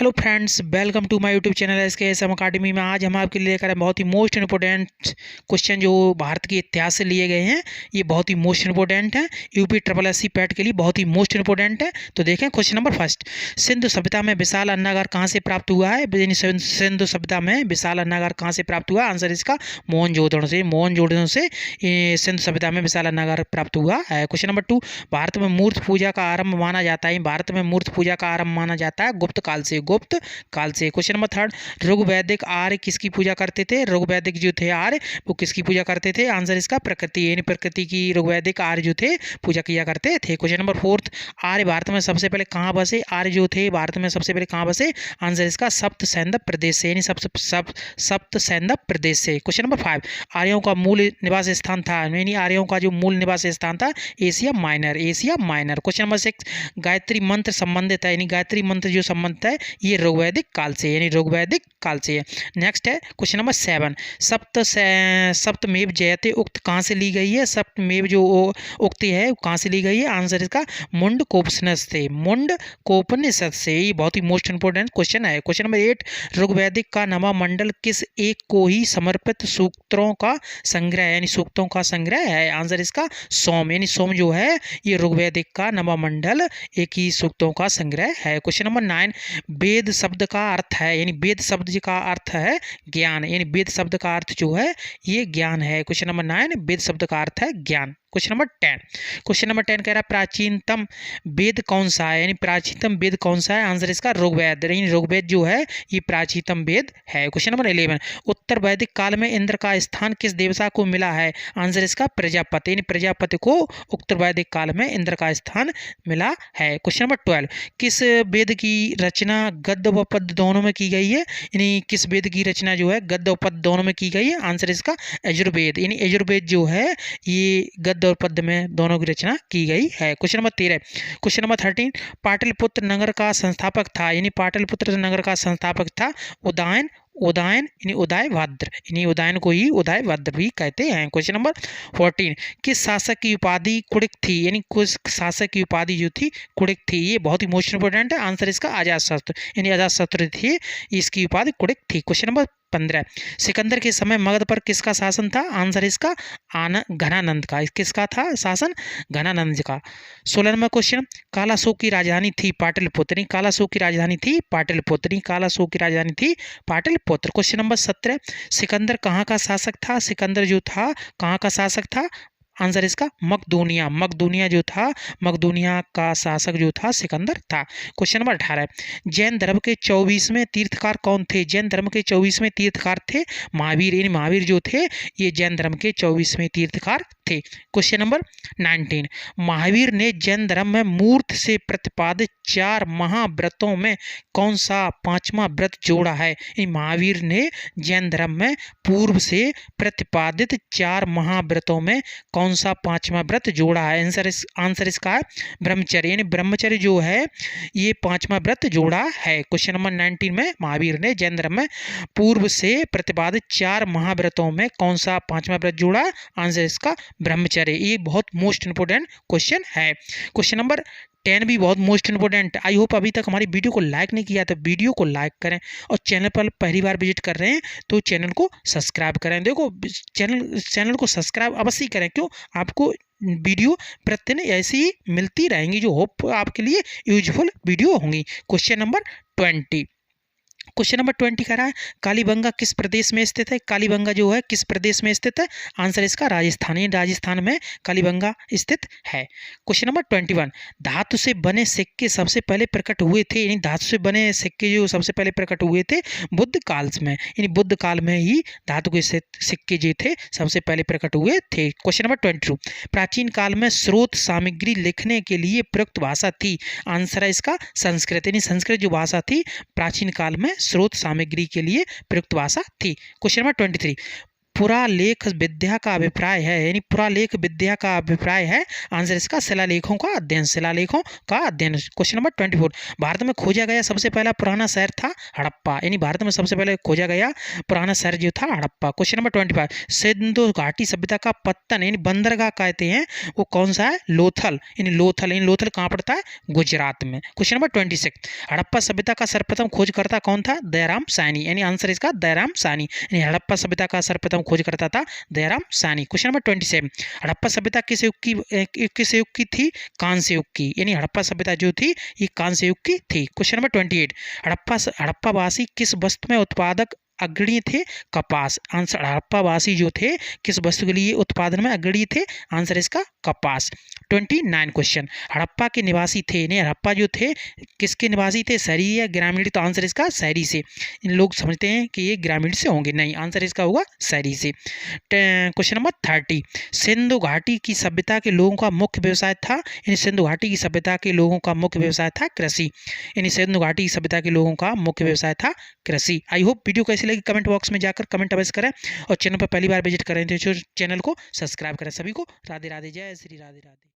Hello friends, welcome to my YouTube channel SKSM academy में। आज हम आपके लिए लेकर आए बहुत ही मोस्ट इंपॉर्टेंट क्वेश्चन जो भारत के इतिहास से लिए गए हैं। ये बहुत ही मोस्ट इंपॉर्टेंट है, यूपी SSC पैट के लिए बहुत ही मोस्ट इंपॉर्टेंट है। तो देखें क्वेश्चन नंबर फर्स्ट, सिंधु सभ्यता में विशाल अन्नागार कहाँ से प्राप्त हुआ है? सिंधु सभ्यता में विशाल अन्नागार कहाँ से प्राप्त हुआ? आंसर इसका मोहनजोदड़ो से। मोहनजोदड़ो से सिंधु सभ्यता में विशाल अन्नागार प्राप्त हुआ है। क्वेश्चन नंबर 2, भारत में मूर्त पूजा का आरंभ माना जाता है। भारत में मूर्त पूजा का आरंभ माना जाता है गुप्त काल से। गुप्त काल से। क्वेश्चन नंबर 3, ऋग्वैदिक आर्य किसकी पूजा करते थे? ऋग्वैदिक जो थे आर्य वो किसकी पूजा करते थे? आंसर इसका प्रकृति, यानी प्रकृति की ऋग्वैदिक आर्य जो थे पूजा किया करते थे। क्वेश्चन नंबर 4, आर्य भारत में सबसे पहले कहाँ बसे? आर्य जो थे भारत में सबसे पहले कहाँ बसे? आंसर इसका सप्त सैंधव प्रदेश से, यानी सप्त सैंधव प्रदेश से। क्वेश्चन नंबर 5, आर्यों का मूल निवास स्थान था, यानी आर्यों का जो मूल निवास स्थान था Asia minor. Asia minor. Question number 6, Gayatri मंत्र संबंधित है, यानी गायत्री मंत्र जो संबंधित है ये ऋग्वैदिक काल से, यानी ऋग्वैदिक काल से है। नेक्स्ट है क्वेश्चन नंबर 7, सप्तमेव जयते उक्त कहाँ से ली गई है? सप्तमेव जो उक्ति है कहाँ से ली गई है? आंसर इसका मुंडकोपनिषद से। मुंडकोपनिषद से। ये बहुत ही मोस्ट इंपोर्टेंट क्वेश्चन है। क्वेश्चन नंबर 8, ऋग्वैदिक का नवा मंडल किस एक को ही समर्पित सूक्तों का संग्रह, यानी सूक्तों का संग्रह है? आंसर इसका सोम, यानी सोम जो है ये ऋग्वैदिक का नवा मंडल एक ही सूक्तों का संग्रह है। क्वेश्चन नंबर 9, वेद शब्द का अर्थ है, यानी वेद शब्द का अर्थ है ज्ञान, यानी वेद शब्द का अर्थ जो है ये ज्ञान है। क्वेश्चन नंबर 9, वेद शब्द का अर्थ है ज्ञान। क्वेश्चन नंबर 10 कह रहा है प्राचीनतम वेद कौन सा है, यानी प्राचीनतम वेद कौन सा है? आंसर इसका ऋग्वेद, यानी ऋग्वेद जो है ये प्राचीनतम वेद है। क्वेश्चन नंबर 11, उत्तर वैदिक काल में इंद्र का स्थान किस देवता को मिला है? आंसर इसका प्रजापति, यानी प्रजापति को उत्तर वैदिक काल में इंद्र का स्थान मिला है। क्वेश्चन नंबर 12, किस वेद की रचना गद्य व पद्य दोनों में की गई है? यानी किस वेद की रचना जो है गद्य और पद्य दोनों में की गई है? आंसर इसका यजुर्वेद, यानी यजुर्वेद जो है ये गद्य और पद्य में दोनों की रचना की गई है। Question number 13, question number 13, Pataliputra नगर का संस्थापक था, यानी पाटलिपुत्र नगर का संस्थापक था उदयन, यानी उदयभद्र, यानी उदयन को ही उदयभद्र भी कहते हैं। क्वेश्चन नंबर 14, किस शासक की उपाधि कुड़िक थी, यानी किस शासक की उपाधि जो थी कुड़िक थी? ये बहुत ही मोस्ट इंपोर्टेंट है। आंसर इसका अजातशत्रु, यानी अजातशत्रु थी, इसकी उपाधि कुड़िक थी। क्वेश्चन नंबर 15, सिकंदर के समय मगध पर किसका शासन था? आंसर इसका घनानंद का। किसका था शासन? घनानंद का। 16वां क्वेश्चन, कालाशोक की राजधानी थी पाटलिपुत्र, कालाशोक की राजधानी थी पाटलिपुत्र, कालाशोक की राजधानी थी पाटलिपुत्र। क्वेश्चन नंबर 17, सिकंदर कहाँ का शासक था? सिकंदर जो था कहाँ का शासक था? आंसर इसका मकदूनिया, मकदूनिया जो था मकदूनिया का शासक जो था सिकंदर था। क्वेश्चन नंबर 18, जैन धर्म के 24वें तीर्थकार कौन थे? जैन धर्म के 24वें तीर्थकार थे महावीर, यानी महावीर जो थे ये जैन धर्म के 24वें तीर्थकार थे। क्वेश्चन नंबर 19, महावीर ने जैन धर्म में मूर्त से प्रतिपादित 4 महाव्रतों में कौन सा 5वां व्रत जोड़ा है? महावीर ने जैन धर्म में पूर्व से प्रतिपादित 4 महाव्रतों में कौन सा 5वां व्रत जोड़ा है? आंसर इसका है ब्रह्मचर्य, यानी ब्रह्मचर्य जो है ये 5वां व्रत जोड़ा है। क्वेश्चन नंबर 19 में महावीर ने जैन धर्म में पूर्व से प्रतिपादित 4 महाव्रतों में कौन सा 5वां व्रत जोड़ा? आंसर इसका ब्रह्मचर्य। ये बहुत मोस्ट इंपोर्टेंट क्वेश्चन है। क्वेश्चन नंबर 10 भी बहुत मोस्ट इंपोर्टेंट। आई होप अभी तक हमारी वीडियो को लाइक नहीं किया तो वीडियो को लाइक करें, और चैनल पर पहली बार विजिट कर रहे हैं तो चैनल को सब्सक्राइब करें। देखो चैनल को सब्सक्राइब अवश्य करें, क्यों? आपको वीडियो प्रतिदिन ऐसी ही मिलती रहेंगी जो होप आपके लिए यूजफुल वीडियो होंगी। क्वेश्चन नंबर 20, क्वेश्चन नंबर 20 कह रहा है कालीबंगा किस प्रदेश में स्थित है? कालीबंगा जो है किस प्रदेश में स्थित है? आंसर इसका राजस्थान, राजस्थान में कालीबंगा स्थित है। क्वेश्चन नंबर 21, धातु से बने सिक्के सबसे पहले प्रकट हुए थे, यानी धातु से बने सिक्के जो सबसे पहले प्रकट हुए थे बुद्ध काल में, यानी बुद्ध काल में ही धातु के सिक्के जो थे सबसे पहले प्रकट हुए थे। क्वेश्चन नंबर 22, प्राचीन काल में स्रोत सामग्री लिखने के लिए प्रयुक्त भाषा थी? आंसर है इसका संस्कृत, यानी संस्कृत जो भाषा थी प्राचीन काल में स्रोत सामग्री के लिए प्रयुक्त भाषा थी। क्वेश्चन नंबर 23, पुरालेख विद्या का अभिप्राय है, यानी पुरालेख विद्या का अभिप्राय है। आंसर इसका शिलालेखों का अध्ययन, शिलालेखों का अध्ययन। क्वेश्चन नंबर 24, भारत में खोजा गया सबसे पहला पुराना शहर था हड़प्पा, यानी भारत में सबसे पहले खोजा गया पुराना शहर जो था हड़प्पा। क्वेश्चन नंबर 25, सिंधु घाटी सभ्यता का पत्तन यानी बंदरगाह कहते हैं वो कौन सा है? लोथल, यानी लोथल कहाँ पड़ता है? गुजरात में। क्वेश्चन नंबर 26, हड़प्पा सभ्यता का सर्वप्रथम खोजकर्ता कौन था? दयाराम साहनी, यानी आंसर इसका दयाराम साहनी, यानी हड़प्पा सभ्यता का सर्वप्रथम खोज करता था दयाराम साहनी। क्वेश्चन नंबर 27, हड़प्पा सभ्यता किस युग की थी? कांस्य युग की, यानी हड़प्पा सभ्यता जो थी ये कांस्य युग की थी। क्वेश्चन नंबर 28, हड़प्पा वासी किस वस्तु में उत्पादक अग्रणी थे? कपास। आंसर हड़प्पा वासी जो थे किस वस्तु के लिए उत्पादन में अग्रणी थे? आंसर इसका कपास। 29 क्वेश्चन, हड़प्पा के निवासी थे, नहीं हड़प्पा जो थे किसके निवासी थे? शहरी या ग्रामीण? तो आंसर इसका शहरी से। इन लोग समझते हैं कि ये ग्रामीण से होंगे, नहीं आंसर इसका होगा शहरी से। क्वेश्चन नंबर 30, सिंधु घाटी की सभ्यता के लोगों का मुख्य व्यवसाय था, यानी सिंधु घाटी की सभ्यता के लोगों का मुख्य व्यवसाय था कृषि, यानी सिंधु घाटी की सभ्यता के लोगों का मुख्य व्यवसाय था कृषि। आई होप वीडियो कैसी लगी कमेंट बॉक्स में जाकर कमेंट अवश्य करें, और चैनल पर पहली बार विजिट करें तो चैनल को सब्सक्राइब करें। सभी को राधे राधे, जय श्री राधे राधे।